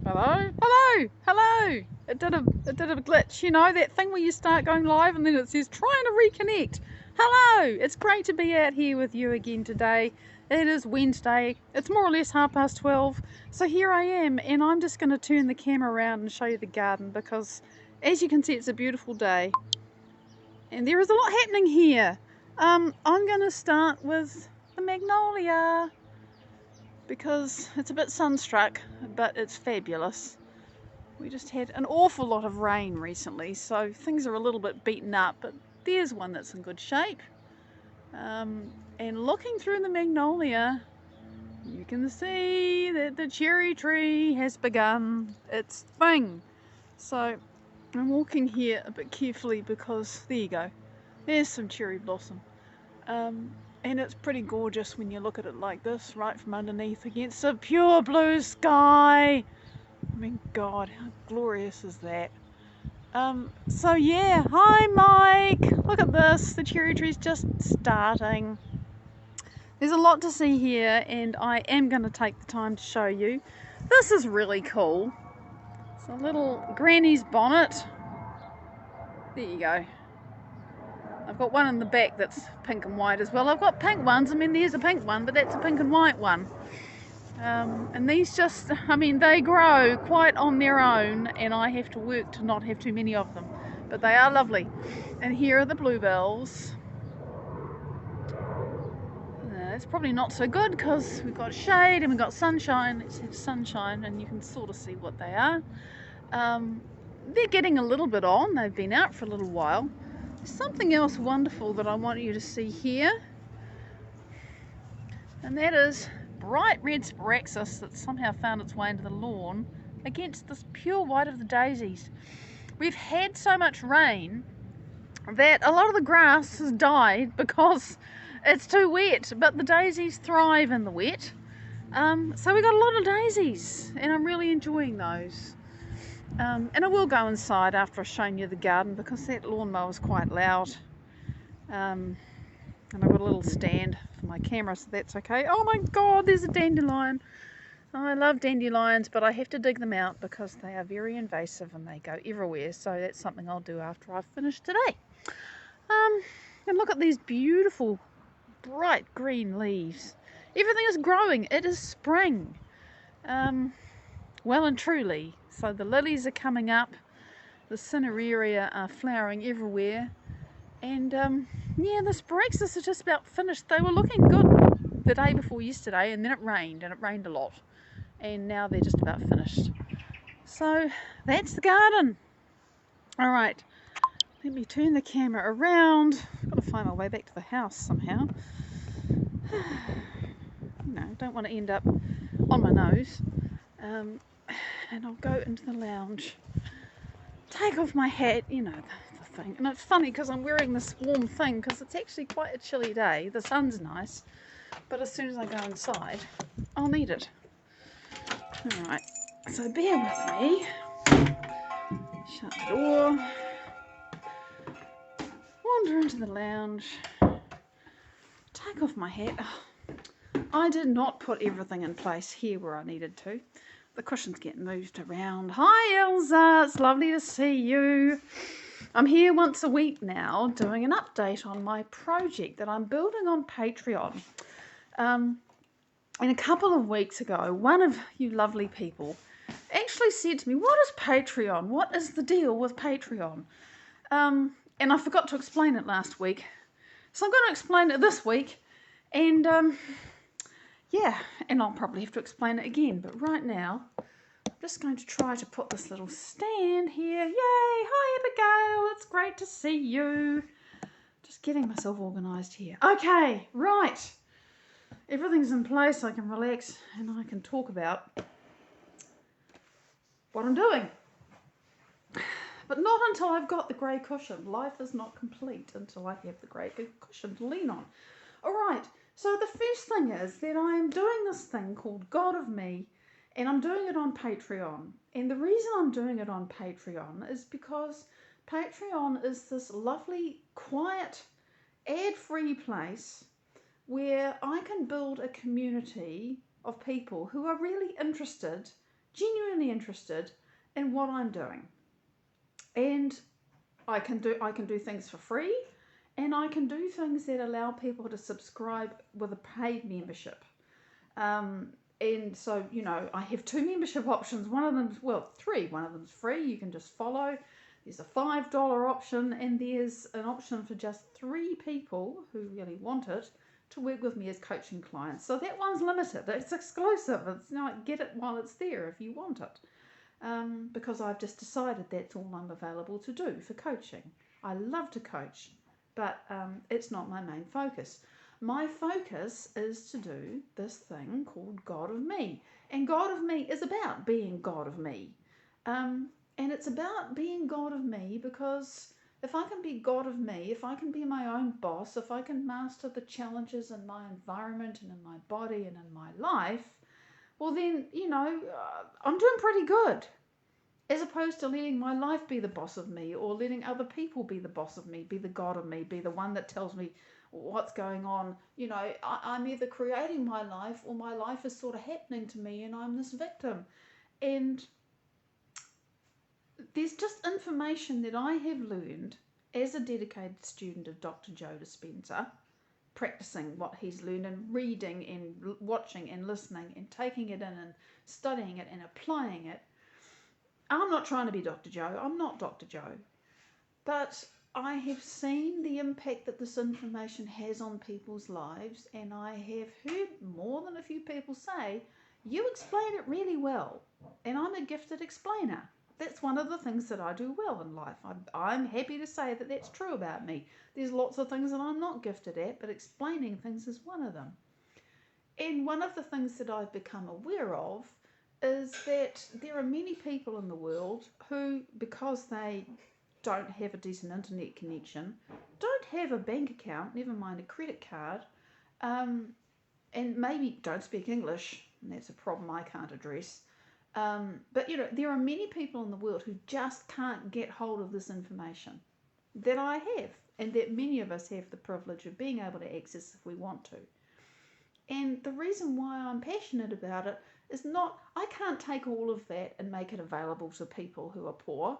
Hello? Hello? Hello? It did a glitch, you know, that thing where you start going live and then it says trying to reconnect. Hello! It's great to be out here with you again today. It is Wednesday. It's more or less 12:30. So here I am, and I'm just going to turn the camera around and show you the garden because as you can see, it's a beautiful day. And there is a lot happening here. I'm going to start with the magnolia, because it's a bit sunstruck, but it's fabulous. We just had an awful lot of rain recently, so things are a little bit beaten up, but there's one that's in good shape. And looking through the magnolia, you can see that the cherry tree has begun its thing. So I'm walking here a bit carefully because there you go, there's some cherry blossom. And it's pretty gorgeous when you look at it like this, right from underneath against a pure blue sky. I mean, God, how glorious is that? So yeah, hi Mike! Look at this, the cherry tree's just starting. There's a lot to see here, and I am going to take the time to show you. This is really cool. It's a little granny's bonnet. There you go. I've got one in the back that's pink and white as well. I've got pink ones. I mean, there's a pink one, but that's a pink and white one. And these just, I mean, they grow quite on their own, and I have to work to not have too many of them. But they are lovely. And here are the bluebells. It's probably not so good because we've got shade and we've got sunshine. Let's have sunshine, and you can sort of see what they are. They're getting a little bit on. They've been out for a little while. There's something else wonderful that I want you to see here, and that is bright red Sparaxis that somehow found its way into the lawn against this pure white of the daisies. We've had so much rain that a lot of the grass has died because it's too wet, but the daisies thrive in the wet. So we got a lot of daisies, and I'm really enjoying those. And I will go inside after I've shown you the garden because that lawnmower is quite loud. And I've got a little stand for my camera, so that's okay. Oh my God, there's a dandelion. I love dandelions, but I have to dig them out because they are very invasive and they go everywhere. So that's something I'll do after I've finished today. And look at these beautiful, bright green leaves. Everything is growing. It is spring. Well and truly. So the lilies are coming up. The cineraria are flowering everywhere. And yeah, the Sparaxis are just about finished. They were looking good the day before yesterday, and then it rained, and it rained a lot. And now they're just about finished. So that's the garden. All right, let me turn the camera around. I've got to find my way back to the house somehow. No, don't want to end up on my nose. And I'll go into the lounge, take off my hat, you know, the thing. And it's funny because I'm wearing this warm thing because it's actually quite a chilly day. The sun's nice, but as soon as I go inside, I'll need it. Alright, so bear with me. Shut the door. Wander into the lounge. Take off my hat. Oh, I did not put everything in place here where I needed to. The cushions get moved around. Hi Elsa, it's lovely to see you. I'm here once a week now doing an update on my project that I'm building on Patreon. And a couple of weeks ago, one of you lovely people actually said to me, what is Patreon? What is the deal with Patreon? And I forgot to explain it last week. So I'm going to explain it this week. And yeah, and I'll probably have to explain it again. But right now, I'm just going to try to put this little stand here. Yay! Hi, Abigail. It's great to see you. Just getting myself organised here. Okay, right. Everything's in place. I can relax and I can talk about what I'm doing. But not until I've got the grey cushion. Life is not complete until I have the grey cushion to lean on. All right. So the first thing is that I'm doing this thing called God of Me, and I'm doing it on Patreon. And the reason I'm doing it on Patreon is because Patreon is this lovely, quiet, ad-free place where I can build a community of people who are really interested, genuinely interested in what I'm doing. And I can do things for free, and I can do things that allow people to subscribe with a paid membership. And so, I have 2 membership options. One of them, well, 3. One of them's free. You can just follow. There's a $5 option, and there's an option for just 3 people who really want it to work with me as coaching clients. So that one's limited. It's exclusive. It's not get it while it's there if you want it. Because I've just decided that's all I'm available to do for coaching. I love to coach, but it's not my main focus. My focus is to do this thing called God of Me. And God of Me is about being God of Me. And it's about being God of Me because if I can be God of Me, if I can be my own boss, if I can master the challenges in my environment and in my body and in my life, well then, I'm doing pretty good. As opposed to letting my life be the boss of me, or letting other people be the boss of me, be the God of me, be the one that tells me what's going on. I'm either creating my life or my life is sort of happening to me and I'm this victim. And there's just information that I have learned as a dedicated student of Dr. Joe Dispenza, practicing what he's learned and reading and watching and listening and taking it in and studying it and applying it. I'm not trying to be Dr. Joe. I'm not Dr. Joe. But I have seen the impact that this information has on people's lives, and I have heard more than a few people say, you explain it really well, and I'm a gifted explainer. That's one of the things that I do well in life. I'm happy to say that that's true about me. There's lots of things that I'm not gifted at, but explaining things is one of them. And one of the things that I've become aware of is that there are many people in the world who, because they don't have a decent internet connection, don't have a bank account, never mind a credit card, and maybe don't speak English, and that's a problem I can't address. But there are many people in the world who just can't get hold of this information that I have, and that many of us have the privilege of being able to access if we want to. And the reason why I'm passionate about it is not, I can't take all of that and make it available to people who are poor.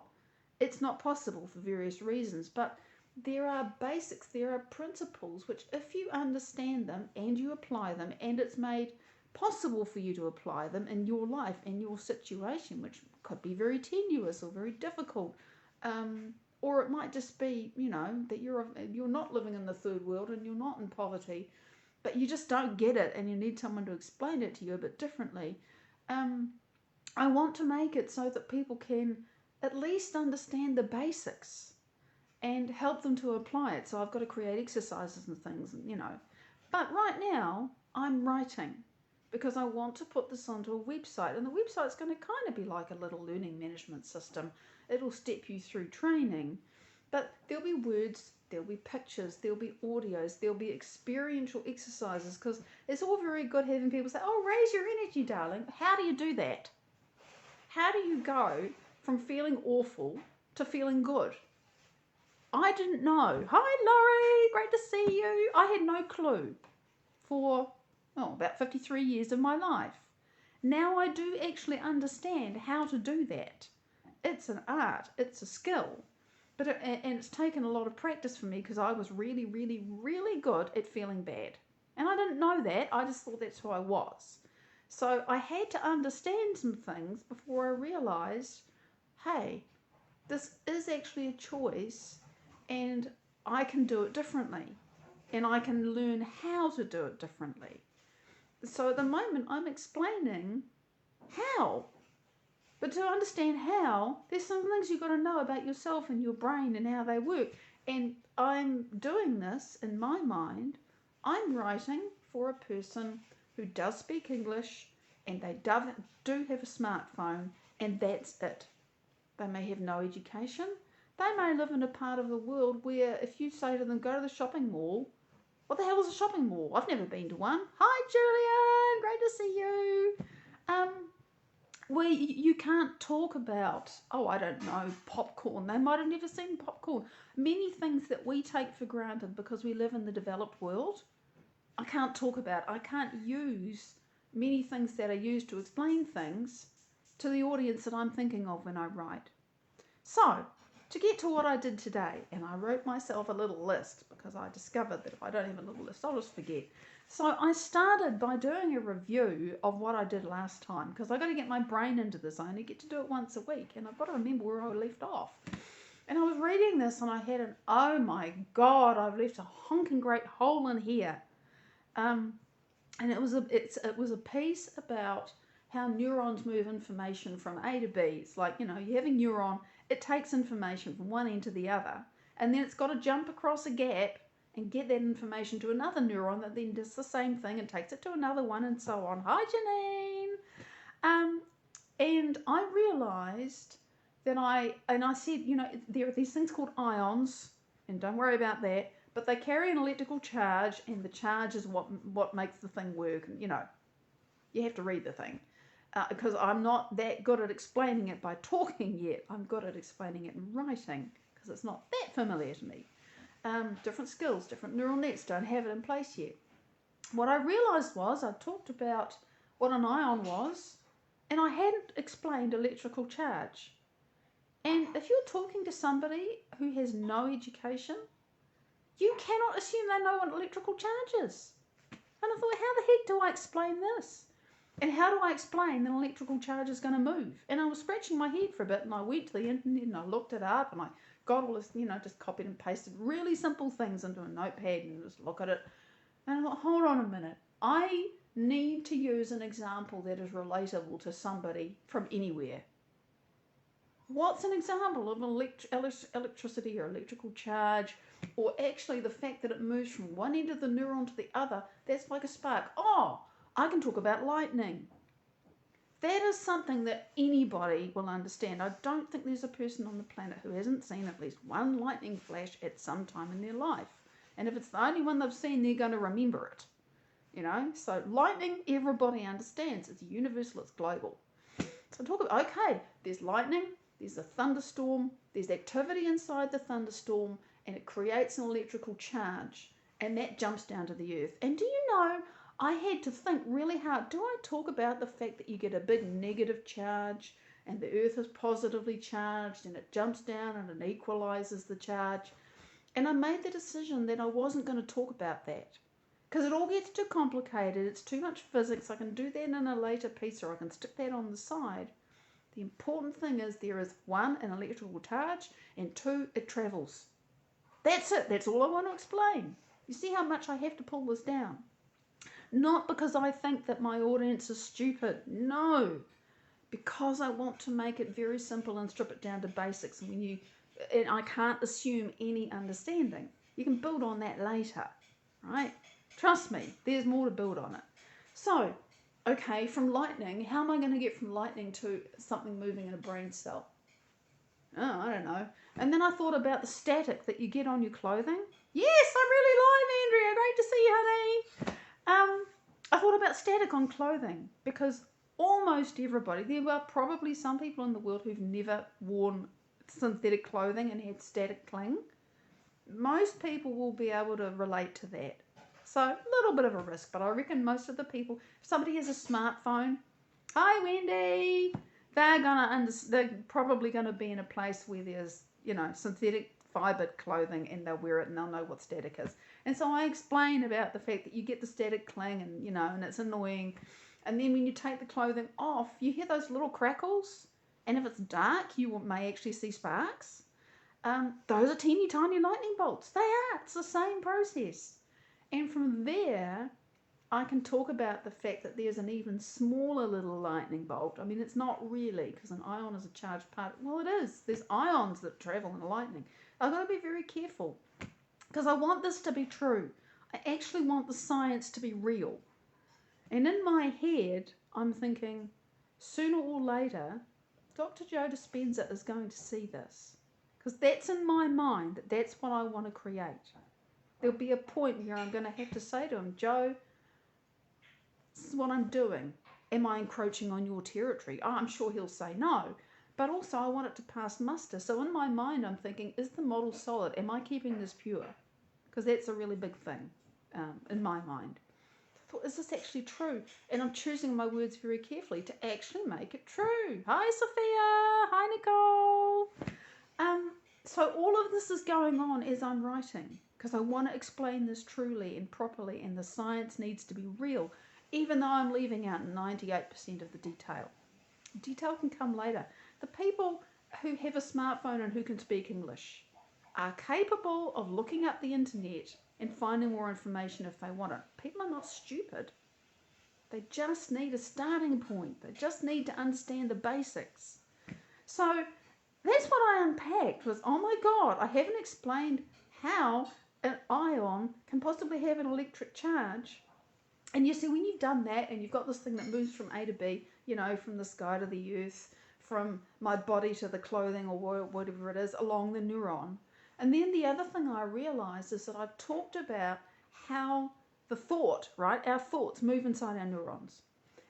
It's not possible for various reasons, but there are basics, there are principles which, if you understand them and you apply them, and it's made possible for you to apply them in your life, in your situation, which could be very tenuous or very difficult, or it might just be, that you're not living in the third world and you're not in poverty, but you just don't get it and you need someone to explain it to you a bit differently. I want to make it so that people can at least understand the basics and help them to apply it. So I've got to create exercises and things, But right now, I'm writing because I want to put this onto a website. And the website's going to kind of be like a little learning management system. It'll step you through training. But there'll be words, there'll be pictures, there'll be audios, there'll be experiential exercises, because it's all very good having people say, oh, raise your energy, darling. How do you do that? How do you go from feeling awful to feeling good? I didn't know. Hi, Laurie. Great to see you. I had no clue for, about 53 years of my life. Now I do actually understand how to do that. It's an art. It's a skill. And it's taken a lot of practice for me because I was really, really, really good at feeling bad. And I didn't know that. I just thought that's who I was. So I had to understand some things before I realized, hey, this is actually a choice and I can do it differently. And I can learn how to do it differently. So at the moment I'm explaining how. But to understand how, there's some things you've got to know about yourself and your brain and how they work. And I'm doing this in my mind. I'm writing for a person who does speak English and they do have a smartphone, and that's it. They may have no education. They may live in a part of the world where if you say to them, go to the shopping mall, what the hell is a shopping mall? I've never been to one. Hi, Julian. Great to see you. Where you can't talk about, I don't know, popcorn. They might have never seen popcorn. Many things that we take for granted because we live in the developed world, I can't talk about. I can't use many things that are used to explain things to the audience that I'm thinking of when I write. So, to get to what I did today, and I wrote myself a little list because I discovered that if I don't have a little list, I'll just forget. So I started by doing a review of what I did last time because I've got to get my brain into this. I only get to do it once a week, and I've got to remember where I left off. And I was reading this, and I had an, oh my God, I've left a honking great hole in here. And it was a piece about how neurons move information from A to B. It's like, you know, you have a neuron, it takes information from one end to the other, and then it's got to jump across a gap and get that information to another neuron that then does the same thing and takes it to another one, and so on. Hi, Janine. And I realised that I said, you know, there are these things called ions, and don't worry about that, but they carry an electrical charge, and the charge is what makes the thing work. And, you know, you have to read the thing. Because I'm not that good at explaining it by talking yet. I'm good at explaining it in writing because it's not that familiar to me. Different skills, different neural nets, don't have it in place yet. What I realised was I talked about what an ion was, and I hadn't explained electrical charge. And if you're talking to somebody who has no education, you cannot assume they know what electrical charge is. And I thought, how the heck do I explain this? And how do I explain that an electrical charge is going to move? And I was scratching my head for a bit, and I went to the internet and I looked it up, and I got all this, you know, just copied and pasted really simple things into a notepad and just look at it. And I thought, hold on a minute. I need to use an example that is relatable to somebody from anywhere. What's an example of electricity or electrical charge, or actually the fact that it moves from one end of the neuron to the other? That's like a spark. Oh, I can talk about lightning. That is something that anybody will understand. I don't think there's a person on the planet who hasn't seen at least one lightning flash at some time in their life. And if it's the only one they've seen, they're going to remember it. You know, so lightning, everybody understands. It's universal, it's global. So talk about, okay, there's lightning, there's a thunderstorm, there's activity inside the thunderstorm, and it creates an electrical charge, and that jumps down to the earth. And do you know, I had to think really hard. Do I talk about the fact that you get a big negative charge and the earth is positively charged and it jumps down and it equalizes the charge? And I made the decision that I wasn't going to talk about that because it all gets too complicated. It's too much physics. I can do that in a later piece, or I can stick that on the side. The important thing is there is one, an electrical charge, and two, it travels. That's it. That's all I want to explain. You see how much I have to pull this down? Not because I think that my audience is stupid. No. Because I want to make it very simple and strip it down to basics. And I can't assume any understanding. You can build on that later, right? Trust me, there's more to build on it. So, okay, from lightning, how am I going to get from lightning to something moving in a brain cell? Oh, I don't know. And then I thought about the static that you get on your clothing. Yes, I'm really live, Andrea. Great to see you, honey. I thought about static on clothing because almost everybody, there are probably some people in the world who've never worn synthetic clothing and had static cling. Most people will be able to relate to that. So a little bit of a risk, but I reckon most of the people, if somebody has a smartphone, hi Wendy, they're probably going to be in a place where there's, you know, synthetic fibered clothing, and they'll wear it and they'll know what static is. And so I explain about the fact that you get the static cling, and you know, and it's annoying. And then when you take the clothing off, you hear those little crackles, and if it's dark, you may actually see sparks. Those are teeny tiny lightning bolts. They are. It's the same process. And from there, I can talk about the fact that there's an even smaller little lightning bolt. I mean, it's not really, because an ion is a charged particle. Well, it is. There's ions that travel in lightning. I've got to be very careful, because I want this to be true. I actually want the science to be real. And in my head, I'm thinking, sooner or later, Dr. Joe Dispenza is going to see this. Because that's in my mind, that's what I want to create. There'll be a point where I'm going to have to say to him, Joe, this is what I'm doing. Am I encroaching on your territory? Oh, I'm sure he'll say no. But also I want it to pass muster. So in my mind I'm thinking, is the model solid? Am I keeping this pure? Because that's a really big thing in my mind. thought, is this actually true? And I'm choosing my words very carefully to actually make it true. Hi, Sophia. Hi, Nicole. So all of this is going on as I'm writing because I want to explain this truly and properly, and the science needs to be real, even though I'm leaving out 98% of the detail. Detail can come later. The people who have a smartphone and who can speak English are capable of looking up the internet and finding more information if they want it. People are not stupid. They just need a starting point. They just need to understand the basics. So that's what I unpacked was, oh my God, I haven't explained how an ion can possibly have an electric charge. And you see, when you've done that and you've got this thing that moves from A to B, from the sky to the earth, from my body to the clothing or whatever it is, along the neuron. And then the other thing I realized is that I've talked about how the thought, right, our thoughts move inside our neurons.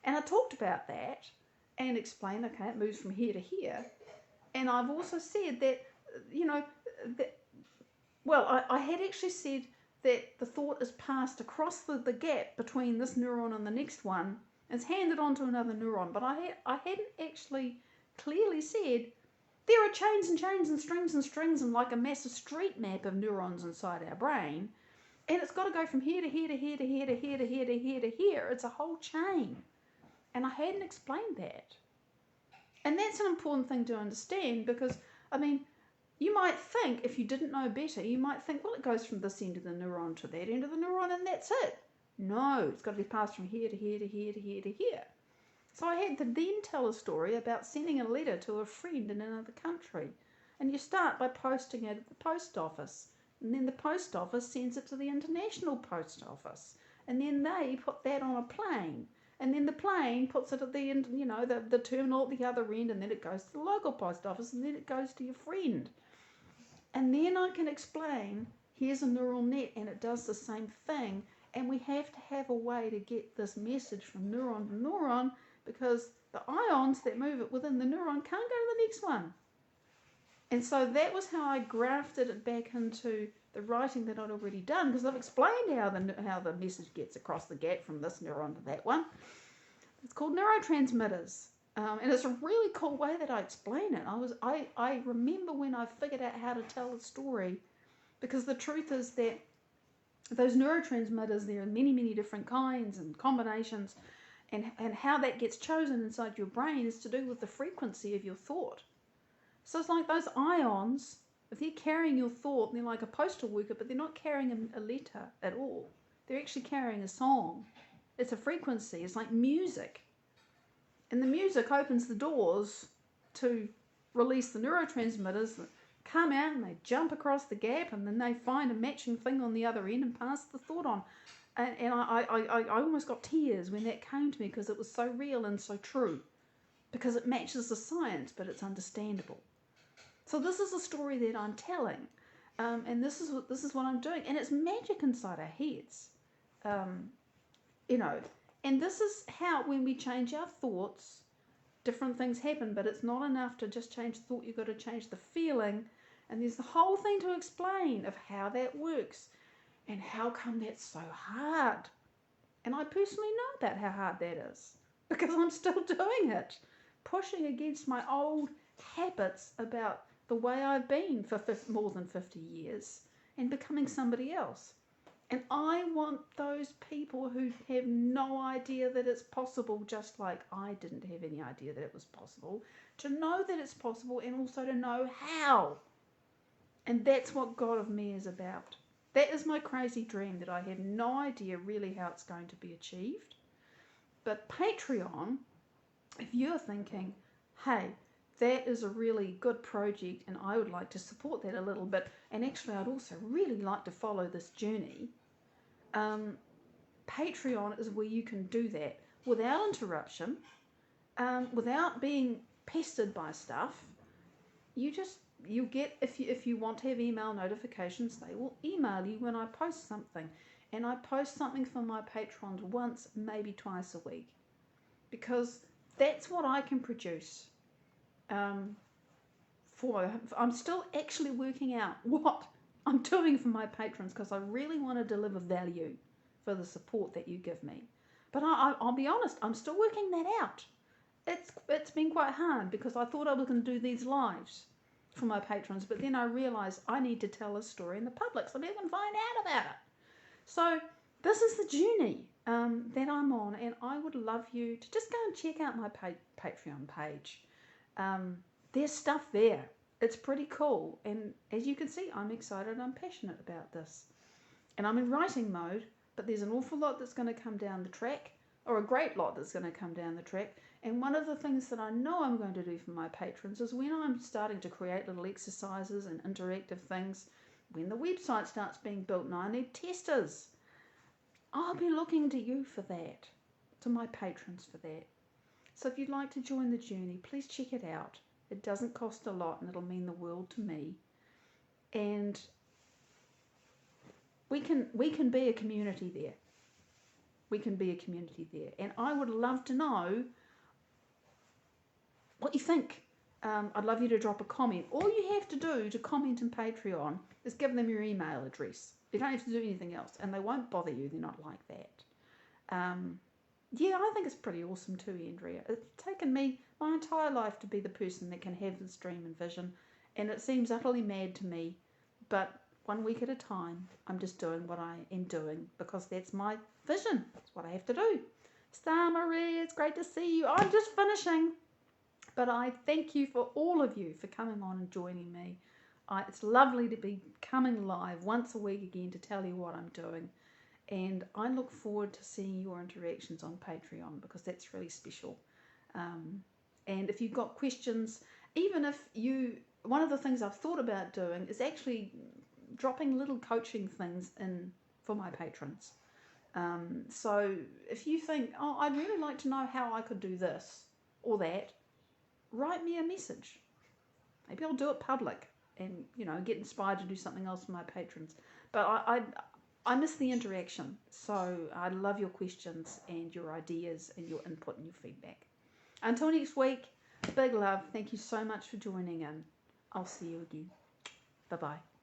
And I talked about that and explained, okay, it moves from here to here. And I've also said that, I had actually said that the thought is passed across the gap between this neuron and the next one. It's handed on to another neuron. But I hadn't actually clearly said there are chains and chains and strings and like a massive street map of neurons inside our brain. And it's got to go from here to here to here to here to here to here to here to here. It's a whole chain. And I hadn't explained that. And that's an important thing to understand because, you might think, if you didn't know better, you might think, well, it goes from this end of the neuron to that end of the neuron and that's it. No, it's got to be passed from here to here to here to here to here. So I had to then tell a story about sending a letter to a friend in another country. And you start by posting it at the post office. And then the post office sends it to the international post office. And then they put that on a plane. And then the plane puts it at the end, the terminal at the other end. And then it goes to the local post office. And then it goes to your friend. And then I can explain, here's a neural net and it does the same thing. And we have to have a way to get this message from neuron to neuron because the ions that move it within the neuron can't go to the next one. And so that was how I grafted it back into the writing that I'd already done because I've explained how the message gets across the gap from this neuron to that one. It's called neurotransmitters. And it's a really cool way that I explain it. I remember when I figured out how to tell a story because the truth is that those neurotransmitters, there are many, many different kinds and combinations, and how that gets chosen inside your brain is to do with the frequency of your thought. So it's like those ions, if they're carrying your thought, they're like a postal worker, but they're not carrying a letter at all. They're actually carrying a song. It's a frequency. It's like music. And the music opens the doors to release the neurotransmitters that come out and they jump across the gap and then they find a matching thing on the other end and pass the thought on. And I almost got tears when that came to me because it was so real and so true. Because it matches the science, but it's understandable. So this is a story that I'm telling. And this is what I'm doing. And it's magic inside our heads. And this is how, when we change our thoughts, different things happen. But it's not enough to just change the thought. You've got to change the feeling. And there's the whole thing to explain of how that works. And how come that's so hard? And I personally know about how hard that is. Because I'm still doing it. Pushing against my old habits about the way I've been for more than 50 years. And becoming somebody else. And I want those people who have no idea that it's possible, just like I didn't have any idea that it was possible, to know that it's possible and also to know how. And that's what God of Me is about. That is my crazy dream that I have no idea really how it's going to be achieved. But Patreon, if you're thinking, hey, that is a really good project and I would like to support that a little bit, and actually I'd also really like to follow this journey, Patreon is where you can do that without interruption, without being pestered by stuff. You get, if you want to have email notifications, they will email you when I post something. And I post something for my patrons once, maybe twice a week. Because that's what I can produce. I'm still actually working out what I'm doing for my patrons because I really want to deliver value for the support that you give me. But I'll be honest, I'm still working that out. It's been quite hard because I thought I was going to do these lives for my patrons, but then I realised I need to tell a story in the public so people can find out about it. So this is the journey that I'm on, and I would love you to just go and check out my Patreon page. There's stuff there. It's pretty cool, and as you can see, I'm excited, I'm passionate about this. And I'm in writing mode, but there's an awful lot that's going to come down the track, or a great lot that's going to come down the track. And one of the things that I know I'm going to do for my patrons is when I'm starting to create little exercises and interactive things, when the website starts being built and I need testers, I'll be looking to you for that, to my patrons for that. So if you'd like to join the journey, please check it out. It doesn't cost a lot and it'll mean the world to me. And we can be a community there. We can be a community there. And I would love to know what you think. I'd love you to drop a comment. All you have to do to comment in Patreon is give them your email address. You don't have to do anything else, and they won't bother you. They're not like that. Yeah, I think it's pretty awesome too, Andrea. It's taken me my entire life to be the person that can have this dream and vision, and it seems utterly mad to me, but one week at a time, I'm just doing what I am doing because that's my vision. That's what I have to do. Star Marie, it's great to see you. I'm just finishing, but I thank you for all of you for coming on and joining me. It's lovely to be coming live once a week again to tell you what I'm doing. And I look forward to seeing your interactions on Patreon because that's really special. And if you've got questions, even if one of the things I've thought about doing is actually dropping little coaching things in for my patrons. So if you think, oh, I'd really like to know how I could do this or that, write me a message. Maybe I'll do it public and, get inspired to do something else for my patrons. But I miss the interaction, so I love your questions and your ideas and your input and your feedback. Until next week, big love. Thank you so much for joining in. I'll see you again. Bye-bye.